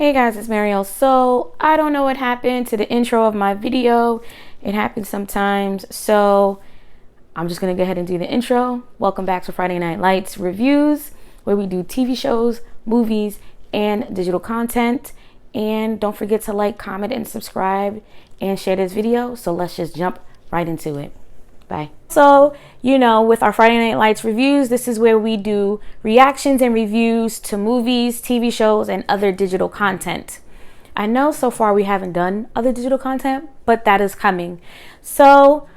Hey guys, it's Mariel. So I don't know what happened to the intro of my video. It happens sometimes. So I'm just going to go ahead and do the intro. Welcome back to Friday Night Lights Reviews, where we do TV shows, movies, and digital content. And don't forget to like, comment, and subscribe and share this video. So let's just jump right into it. Bye. So, with our Friday Night Lights reviews, this is where we do reactions and reviews to movies, TV shows, and other digital content. I know so far we haven't done other digital content, but that is coming. So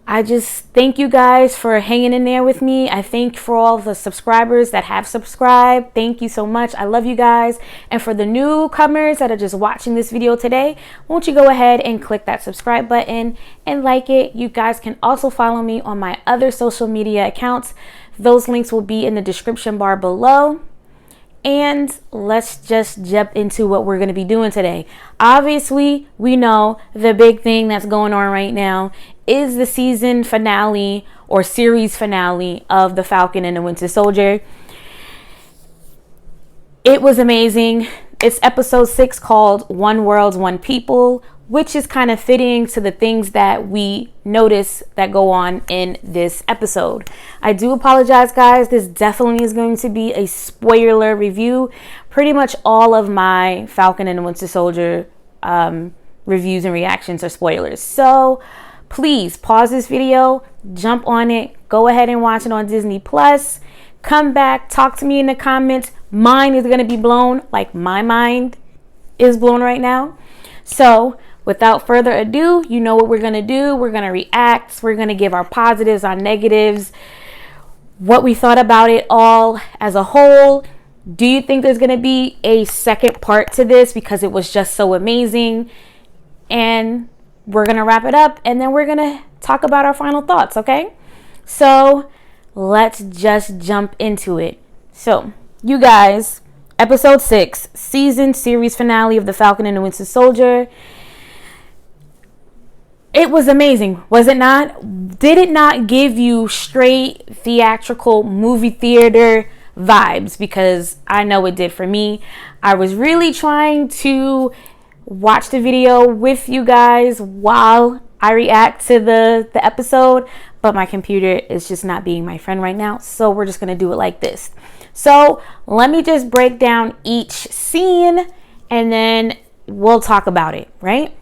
I just thank you guys for hanging in there with me. I thank for all the subscribers that have subscribed. Thank you so much. I love you guys. And for the newcomers that are just watching this video today, won't you go ahead and click that subscribe button and like it. You guys can also follow me on my other social media accounts. Those links will be in the description bar below. And let's just jump into what we're going to be doing today. Obviously, we know the big thing that's going on right now is the season finale or series finale of The Falcon and the Winter Soldier. It was amazing. It's episode 6 called One World, One People, which is kind of fitting to the things that we notice that go on in this episode. I do apologize, guys. This definitely is going to be a spoiler review. Pretty much all of my Falcon and the Winter Soldier reviews and reactions are spoilers. So please pause this video, jump on it, go ahead and watch it on Disney Plus. Come back, talk to me in the comments. Mine is going to be blown, like my mind is blown right now. So without further ado, you know what we're going to do. We're going to react. We're going to give our positives, our negatives, what we thought about it all as a whole. Do you think there's going to be a second part to this because it was just so amazing? And we're going to wrap it up and then we're going to talk about our final thoughts, okay? So let's just jump into it. So, you guys, episode 6, season series finale of The Falcon and the Winter Soldier. It was amazing, was it not? Did it not give you straight theatrical movie theater vibes? Because I know it did for me. I was really trying to watch the video with you guys while I react to the episode, but my computer is just not being my friend right now. So we're just going to do it like this. So let me just break down each scene and then we'll talk about it, right?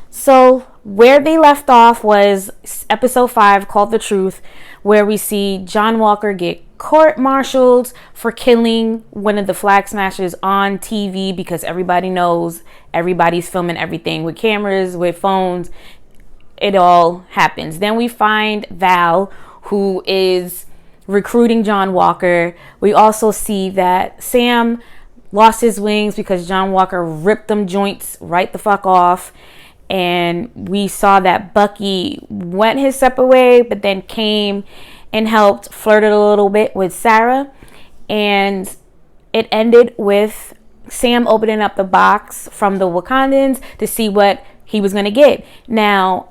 So where they left off was episode 5 called The Truth, where we see John Walker get court-martialed for killing one of the flag smashers on TV because everybody knows everybody's filming everything with cameras, with phones. It all happens. Then we find Val, who is recruiting John Walker. We also see that Sam lost his wings because John Walker ripped them joints right the fuck off. And we saw that Bucky went his separate way, but then came and helped, flirted a little bit with Sarah. And it ended with Sam opening up the box from the Wakandans to see what he was going to get. Now,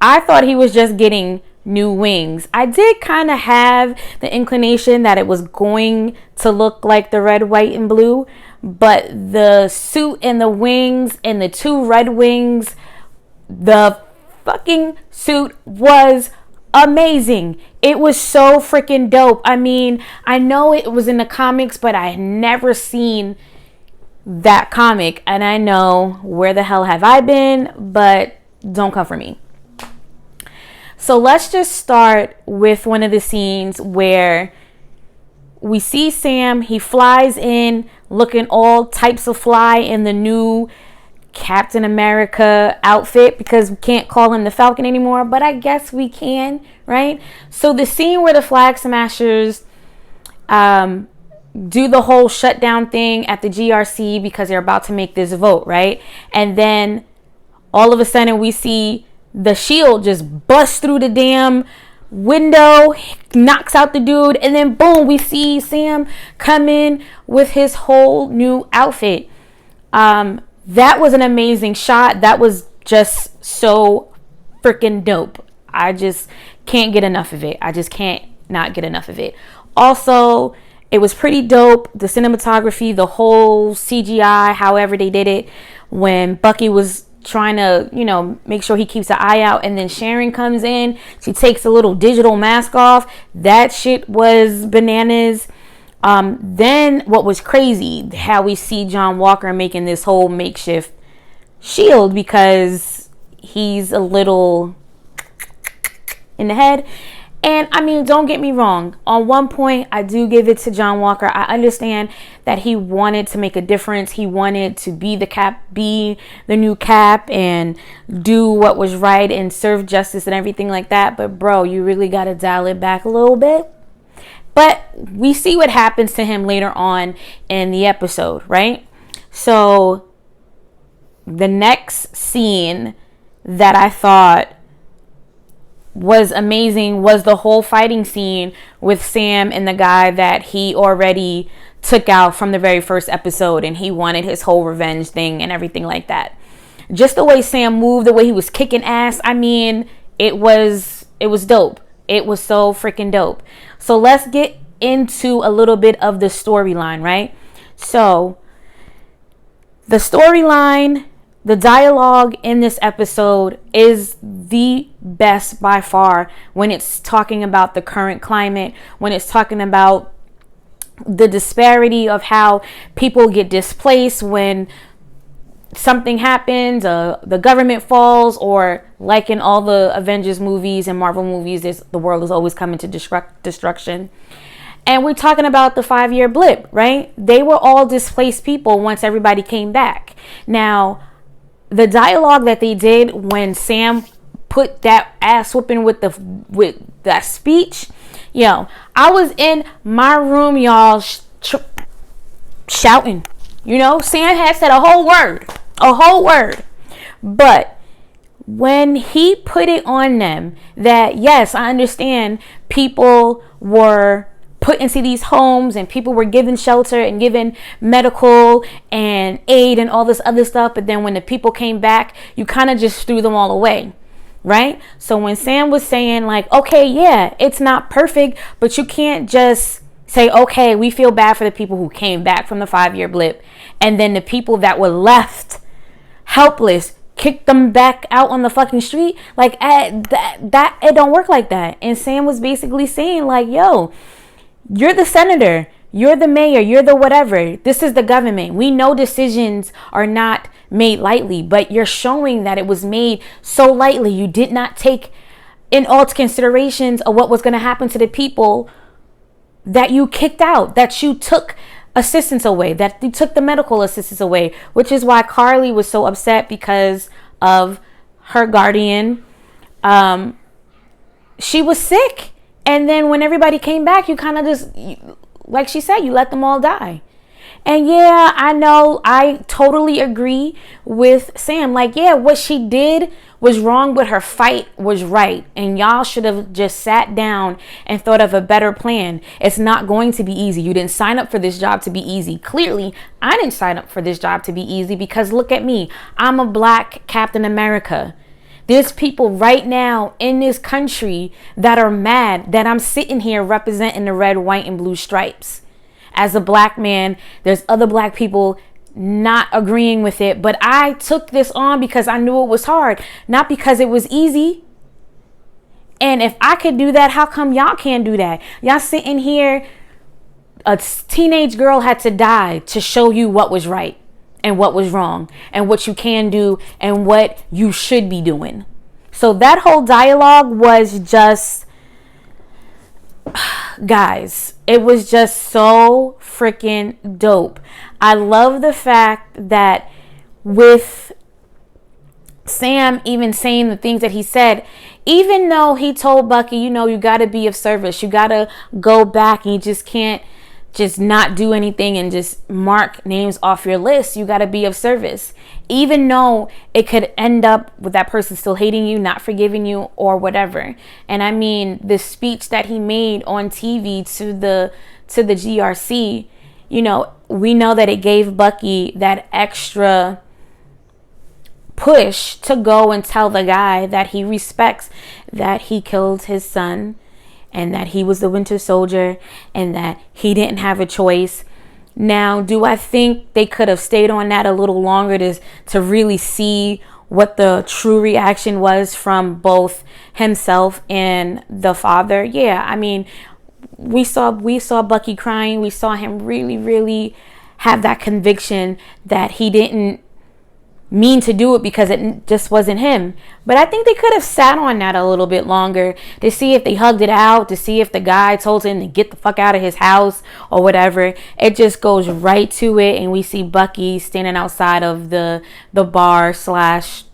I thought he was just getting new wings. I did kind of have the inclination that it was going to look like the red, white, and blue. But the suit and the wings and the 2 red wings, the fucking suit was amazing. It was so freaking dope. I mean, I know it was in the comics, but I had never seen that comic. And I know where the hell have I been, but don't come for me. So let's just start with one of the scenes where we see Sam. He flies in looking all types of fly in the new Captain America outfit, because we can't call him the Falcon anymore, but I guess we can, right? So the scene where the flag smashers do the whole shutdown thing at the GRC because they're about to make this vote, right? And then all of a sudden we see the shield just bust through the damn window, knocks out the dude, and then boom, we see Sam come in with his whole new outfit. That was an amazing shot. That was just so freaking dope. I just can't get enough of it. I just can't not get enough of it. Also, It was pretty dope. The cinematography, the whole CGI, however they did it, when Bucky was trying to, make sure he keeps an eye out, and then Sharon comes in, she takes a little digital mask off. That shit was bananas. Then what was crazy, how we see John Walker making this whole makeshift shield because he's a little in the head. And I mean, don't get me wrong. On one point, I do give it to John Walker. I understand that he wanted to make a difference. He wanted to be the Cap, be the new Cap, and do what was right and serve justice and everything like that. But bro, you really got to dial it back a little bit. But we see what happens to him later on in the episode, right? So the next scene that I thought was amazing was the whole fighting scene with Sam and the guy that he already took out from the very first episode, and he wanted his whole revenge thing and everything like that. Just the way Sam moved, the way he was kicking ass, I mean, it was dope. It was so freaking dope. So let's get into a little bit of the storyline, right? So the storyline, the dialogue in this episode is the best by far when it's talking about the current climate, when it's talking about the disparity of how people get displaced when something happens, the government falls, or like in all the Avengers movies and Marvel movies, the world is always coming to destruction. And we're talking about the 5-year blip, right? They were all displaced people once everybody came back. Now, the dialogue that they did when Sam put that ass whooping with that speech, I was in my room, y'all, shouting. Sam had said a whole word. But when he put it on them that, yes, I understand people were put into these homes and people were given shelter and given medical and aid and all this other stuff, but then when the people came back, you kind of just threw them all away, right? So when Sam was saying like, okay, yeah, it's not perfect, but you can't just say, okay, we feel bad for the people who came back from the 5-year blip, and then the people that were left helpless, kick them back out on the fucking street. Like, that it don't work like that. And Sam was basically saying like, yo, you're the senator, you're the mayor, you're the whatever. This is the government. We know decisions are not made lightly, but you're showing that it was made so lightly. You did not take in all considerations of what was going to happen to the people that you kicked out, that you took assistance away, that you took the medical assistance away, which is why Kaale was so upset because of her guardian. She was sick. And then when everybody came back, you kind of just, like she said, you let them all die. And yeah, I know, I totally agree with Sam. Like, yeah, what she did was wrong, but her fight was right. And y'all should have just sat down and thought of a better plan. It's not going to be easy. You didn't sign up for this job to be easy. Clearly, I didn't sign up for this job to be easy because look at me. I'm a black Captain America. There's people right now in this country that are mad that I'm sitting here representing the red, white, and blue stripes. As a black man, there's other black people not agreeing with it. But I took this on because I knew it was hard, not because it was easy. And if I could do that, how come y'all can't do that? Y'all sitting here, a teenage girl had to die to show you what was right and what was wrong and what you can do and what you should be doing. So that whole dialogue was just, guys, it was just so freaking dope. I love the fact that with Sam even saying the things that he said, even though he told Bucky, you got to be of service, you got to go back and you just can't just not do anything and just mark names off your list. You got to be of service, even though it could end up with that person still hating you, not forgiving you, or whatever. And I mean, the speech that he made on TV to the GRC, we know that it gave Bucky that extra push to go and tell the guy that he respects that he killed his son. and that he was the Winter Soldier and that he didn't have a choice. Now, do I think they could have stayed on that a little longer to really see what the true reaction was from both himself and the father? Yeah, I mean, we saw Bucky crying. We saw him really, really have that conviction that he didn't mean to do it because it just wasn't him. But I think they could have sat on that a little bit longer to see if they hugged it out, to see if the guy told him to get the fuck out of his house or whatever. It just goes right to it, and we see Bucky standing outside of the bar slash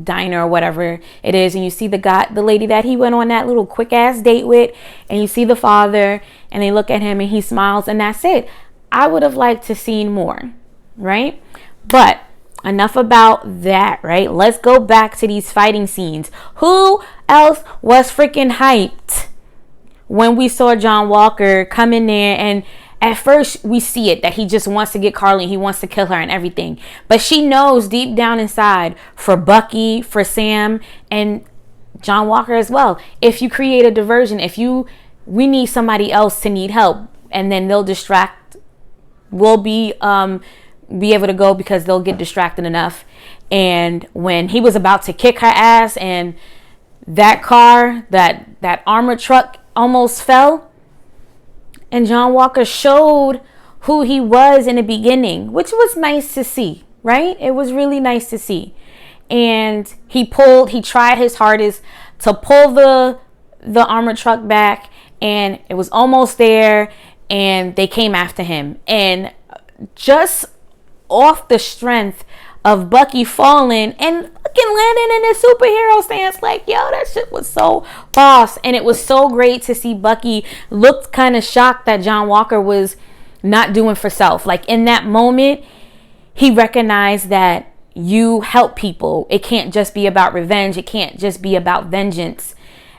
diner or whatever it is, and you see the lady that he went on that little quick ass date with, and you see the father, and they look at him and he smiles, and that's it. I would have liked to seen more, right? But enough about that, right? Let's go back to these fighting scenes. Who else was freaking hyped when we saw John Walker come in there? And at first we see it that he just wants to get Carly, he wants to kill her and everything, but she knows deep down inside, for Bucky, for Sam, and John Walker as well, if you create a diversion, we need somebody else to need help, and then they'll distract, we'll be able to go because they'll get distracted enough. And when he was about to kick her ass and that car, that armored truck almost fell, and John Walker showed who he was in the beginning, which was nice to see, right? It was really nice to see. And he tried his hardest to pull the armored truck back, and it was almost there, and they came after him. And just off the strength of Bucky falling and fucking landing in a superhero stance, like, yo, that shit was so boss. And it was so great to see Bucky looked kind of shocked that John Walker was not doing for self. Like, in that moment, he recognized that you help people. It can't just be about revenge. It can't just be about vengeance.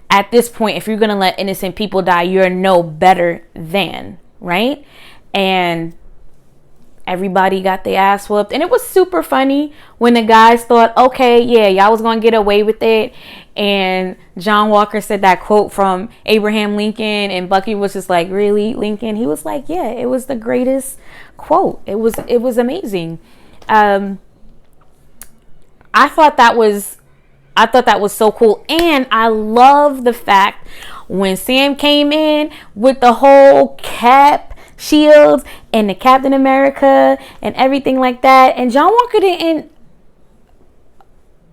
At this point, if you're going to let innocent people die, you're no better than, right? And everybody got their ass whooped. And it was super funny when the guys thought, okay, yeah, y'all was going to get away with it. And John Walker said that quote from Abraham Lincoln, and Bucky was just like, really, Lincoln? He was like, yeah, it was the greatest quote. It was amazing. I thought that was so cool. And I love the fact when Sam came in with the whole cap, shields, and the Captain America and everything like that, and John Walker didn't,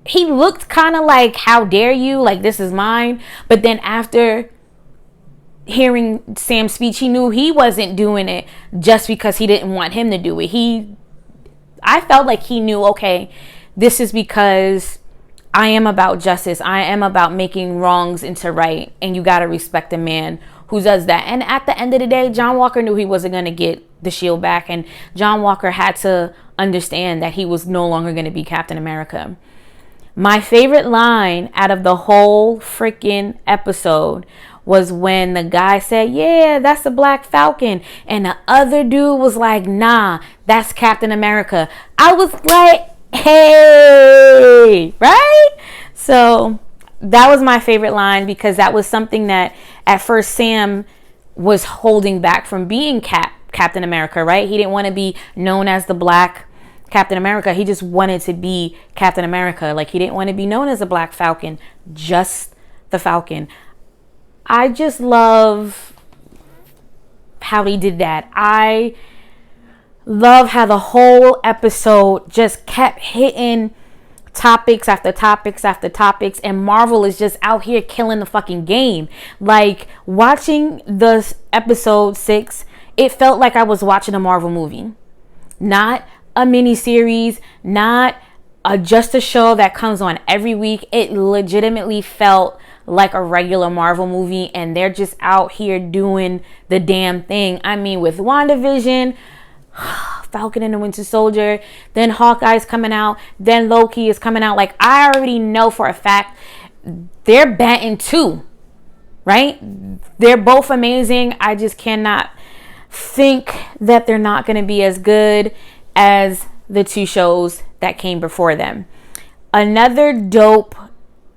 he looked kind of like, how dare you, like, this is mine. But then after hearing Sam's speech, he knew he wasn't doing it just because he didn't want him to do it. I felt like he knew, okay, this is because I am about justice, I am about making wrongs into right, and you got to respect a man who does that. And at the end of the day, John Walker knew he wasn't going to get the shield back, and John Walker had to understand that he was no longer going to be Captain America. My favorite line out of the whole freaking episode was when the guy said, yeah, that's a Black Falcon, and the other dude was like, nah, that's Captain America. I was like, hey, right? So that was my favorite line, because that was something that at first Sam was holding back from being Captain America, right? He didn't want to be known as the Black Captain America. He just wanted to be Captain America. Like, he didn't want to be known as a Black Falcon, just the Falcon. I just love how he did that. I love how the whole episode just kept hitting topics after topics after topics, and Marvel is just out here killing the fucking game. Like, watching the episode 6, it felt like I was watching a Marvel movie, not a mini series, not just a show that comes on every week. It legitimately felt like a regular Marvel movie, and they're just out here doing the damn thing. I mean, with WandaVision, Falcon and the Winter Soldier, then Hawkeye's coming out, then Loki is coming out. Like, I already know for a fact they're batting 2, right? They're both amazing. I just cannot think that they're not going to be as good as the 2 shows that came before them. Another dope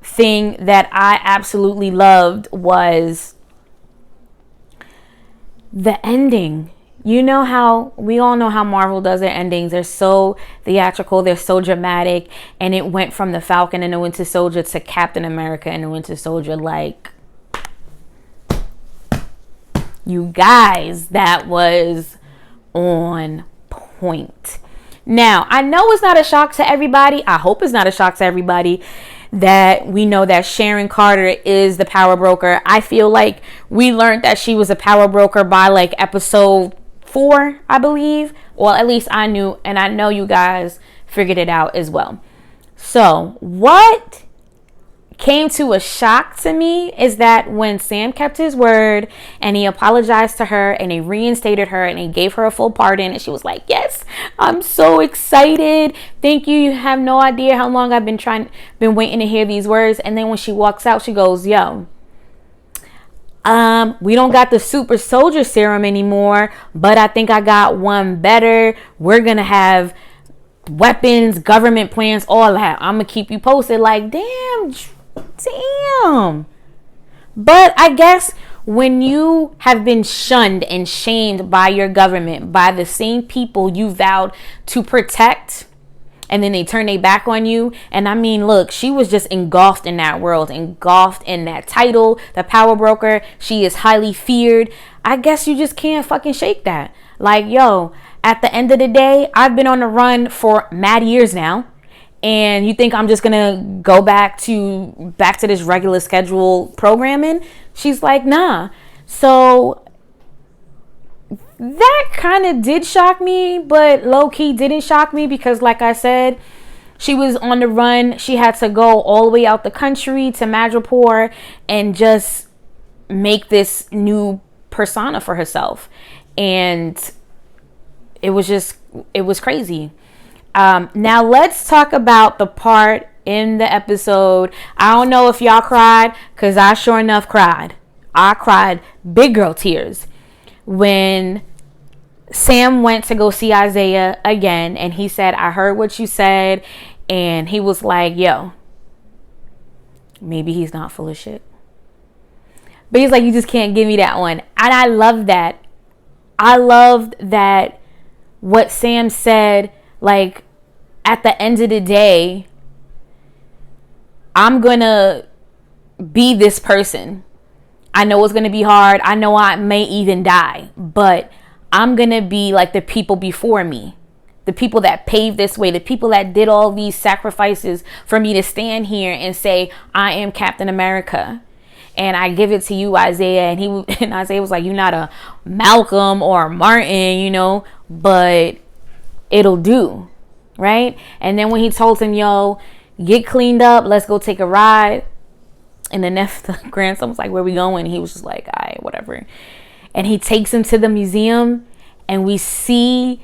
thing that I absolutely loved was The ending. You know how we all know how Marvel does their endings. They're so theatrical, they're so dramatic, and it went from the Falcon and the Winter Soldier to Captain America and the Winter Soldier. Like, you guys, that was on point. Now, I know it's not a shock to everybody. I hope it's not a shock to everybody that we know that Sharon Carter is the power broker. I feel like we learned that she was a power broker by like episode 4, I believe. Well, at least I knew, and I know you guys figured it out as well. So what came to a shock to me is that when Sam kept his word and he apologized to her and he reinstated her and he gave her a full pardon, and she was like, yes, I'm so excited, thank you, you have no idea how long I've been waiting to hear these words. And then when she walks out, she goes, yo, we don't got the super soldier serum anymore, but I think I got one better. We're gonna have weapons, government plans, all that. I'm gonna keep you posted. Like, damn. But I guess when you have been shunned and shamed by your government, by the same people you vowed to protect, and then they turn their back on you. And I mean, look, she was just engulfed in that world, engulfed in that title, the power broker. She is highly feared. I guess you just can't fucking shake that. Like, yo, at the end of the day, I've been on the run for mad years now. And you think I'm just gonna go back to this regular schedule programming? She's like, nah. So that kind of did shock me, but low-key didn't shock me because, like I said, she was on the run. She had to go all the way out the country to Madripoor and just make this new persona for herself. And it was crazy. Now let's talk about the part in the episode. I don't know if y'all cried, because I sure enough cried. I cried big girl tears when Sam went to go see Isaiah again, and he said, I heard what you said. And he was like, yo, maybe he's not full of shit. But he's like, you just can't give me that one. And I love that. I loved that what Sam said. Like, at the end of the day, I'm going to be this person. I know it's going to be hard. I know I may even die. But I'm going to be like the people before me. The people that paved this way. The people that did all these sacrifices for me to stand here and say, I am Captain America. And I give it to you, Isaiah. And Isaiah was like, you're not a Malcolm or a Martin, you know. But it'll do, right? And then when he told him, yo, get cleaned up, let's go take a ride. And then the grandson was like, where we going? And he was just like, all right, whatever. And he takes him to the museum, and we see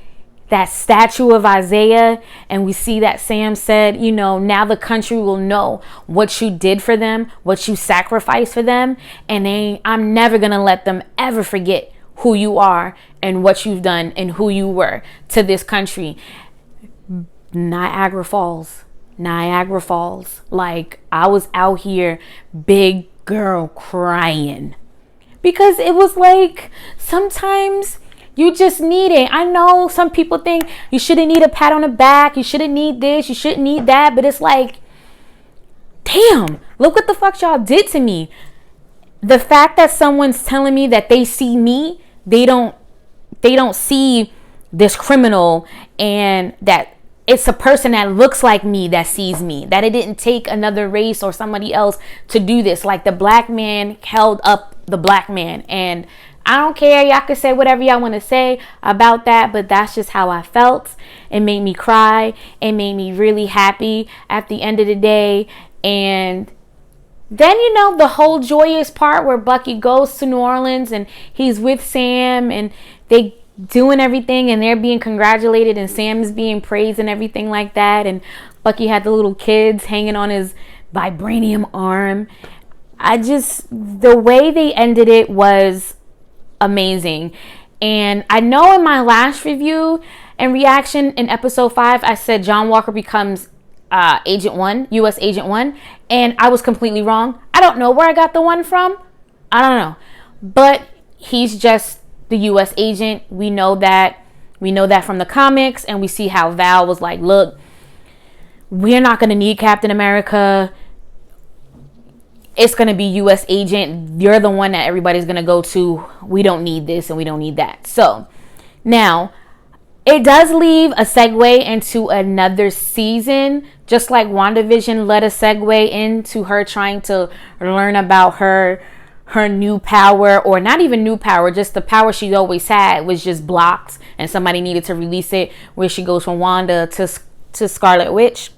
that statue of Isaiah, and we see that Sam said, you know, now the country will know what you did for them, what you sacrificed for them. And I'm never going to let them ever forget who you are and what you've done and who you were to this country. Niagara Falls. Like, I was out here, big girl, crying. Because it was like, sometimes you just need it. I know some people think you shouldn't need a pat on the back. You shouldn't need this. You shouldn't need that. But it's like, damn, look what the fuck y'all did to me. The fact that someone's telling me that they see me, they don't see this criminal, and that it's a person that looks like me that sees me, that it didn't take another race or somebody else to do this. Like, the black man held up the black man. And I don't care, y'all can say whatever y'all want to say about that, but that's just how I felt. It made me cry. It made me really happy at the end of the day. And then, you know, the whole joyous part where Bucky goes to New Orleans and he's with Sam and they doing everything and they're being congratulated and Sam is being praised and everything like that. And Bucky had the little kids hanging on his vibranium arm. The way they ended it was amazing. And I know in my last review and reaction in episode 5, I said John Walker becomes Agent 1, U.S. Agent 1, and I was completely wrong. I don't know where I got the 1 from. I don't know. But he's just the U.S. agent. We know that from the comics, and we see how Val was like, look, we're not going to need Captain America. It's going to be U.S. agent. You're the one that everybody's going to go to. We don't need this and we don't need that. So now it does leave a segue into another season, just like WandaVision led a segue into her trying to learn about her new power, or not even new power, just the power she always had was just blocked and somebody needed to release it, where she goes from Wanda to Scarlet Witch.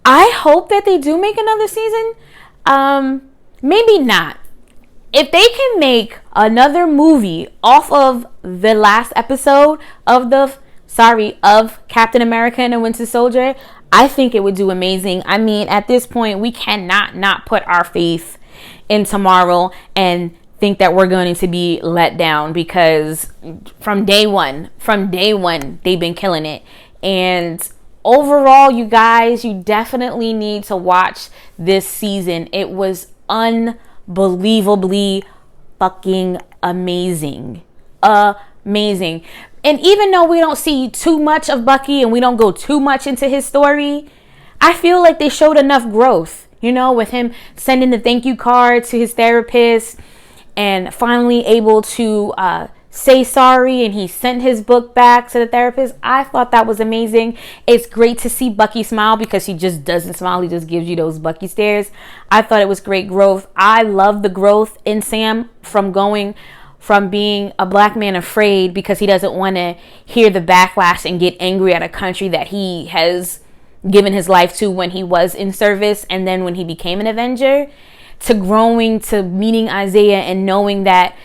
I hope that they do make another season. Maybe not. If they can make another movie off of the last episode of Captain America and the Winter Soldier, I think it would do amazing. I mean, at this point, we cannot not put our faith in tomorrow and think that we're going to be let down, because from day one, they've been killing it. And overall, you guys, you definitely need to watch this season. It was unbelievably fucking amazing. Amazing. And even though we don't see too much of Bucky and we don't go too much into his story, I feel like they showed enough growth, with him sending the thank you card to his therapist and finally able to say sorry, and he sent his book back to the therapist. I thought that was amazing. It's great to see Bucky smile, because he just doesn't smile. He just gives you those Bucky stares. I thought it was great growth. I love the growth in Sam from being a black man afraid because he doesn't want to hear the backlash and get angry at a country that he has given his life to when he was in service, and then when he became an Avenger, to growing to meeting Isaiah and knowing that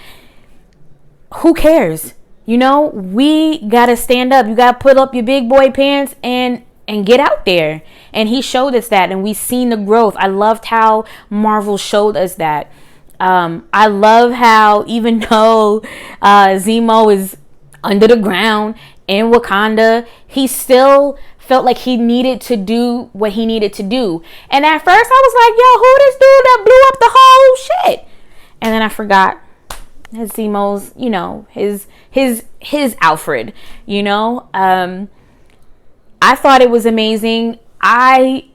who cares? We gotta stand up. You gotta put up your big boy pants and get out there. And he showed us that, and we've seen the growth. I loved how Marvel showed us that. I love how, even though Zemo is under the ground in Wakanda, he still felt like he needed to do what he needed to do. And at first I was like, yo, who this dude that blew up the whole shit? And then I forgot his Zemo's, his Alfred, I thought it was amazing. I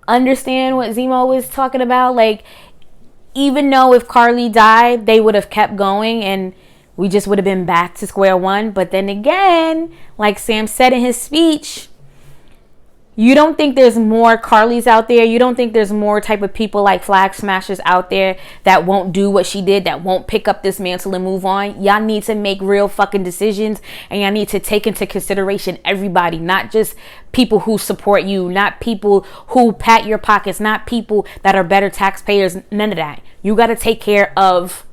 understand what Zemo was talking about. Like, even though if Carly died, they would have kept going and we just would have been back to square one. But then again, like Sam said in his speech, you don't think there's more Carlys out there? You don't think there's more type of people like Flag Smashers out there that won't do what she did, that won't pick up this mantle and move on? Y'all need to make real fucking decisions, and y'all need to take into consideration everybody, not just people who support you, not people who pat your pockets, not people that are better taxpayers, none of that. You got to take care of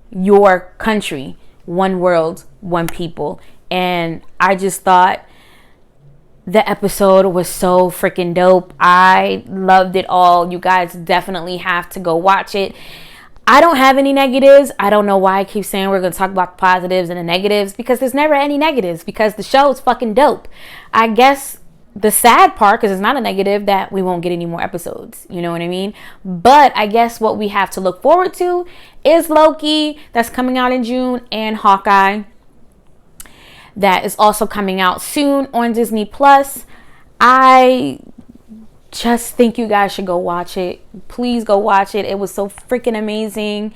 your country. One world, one people. And I just thought the episode was so freaking dope. I loved it all. You guys definitely have to go watch it. I don't have any negatives. I don't know why I keep saying we're going to talk about the positives and the negatives, because there's never any negatives, because the show is fucking dope. I guess the sad part, because it's not a negative, that we won't get any more episodes. You know what I mean? But I guess what we have to look forward to is Loki, that's coming out in June, and Hawkeye, that is also coming out soon on Disney Plus. I just think you guys should go watch it. Please go watch it. It was so freaking amazing.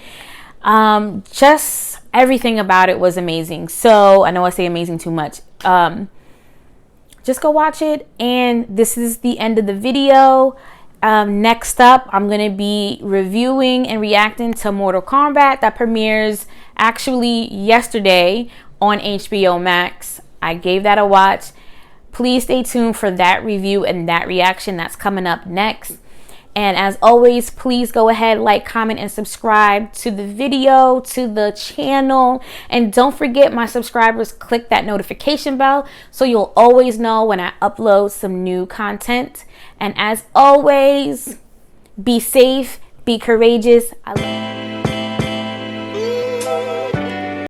Just everything about it was amazing. So I know I say amazing too much. Just go watch it. And this is the end of the video. Next up, I'm going to be reviewing and reacting to Mortal Kombat that premieres actually yesterday on HBO Max. I gave that a watch. Please stay tuned for that review and that reaction that's coming up next. And as always, please go ahead, like, comment, and subscribe to the video, to the channel. And don't forget, my subscribers, click that notification bell so you'll always know when I upload some new content. And as always, be safe, be courageous. I love you.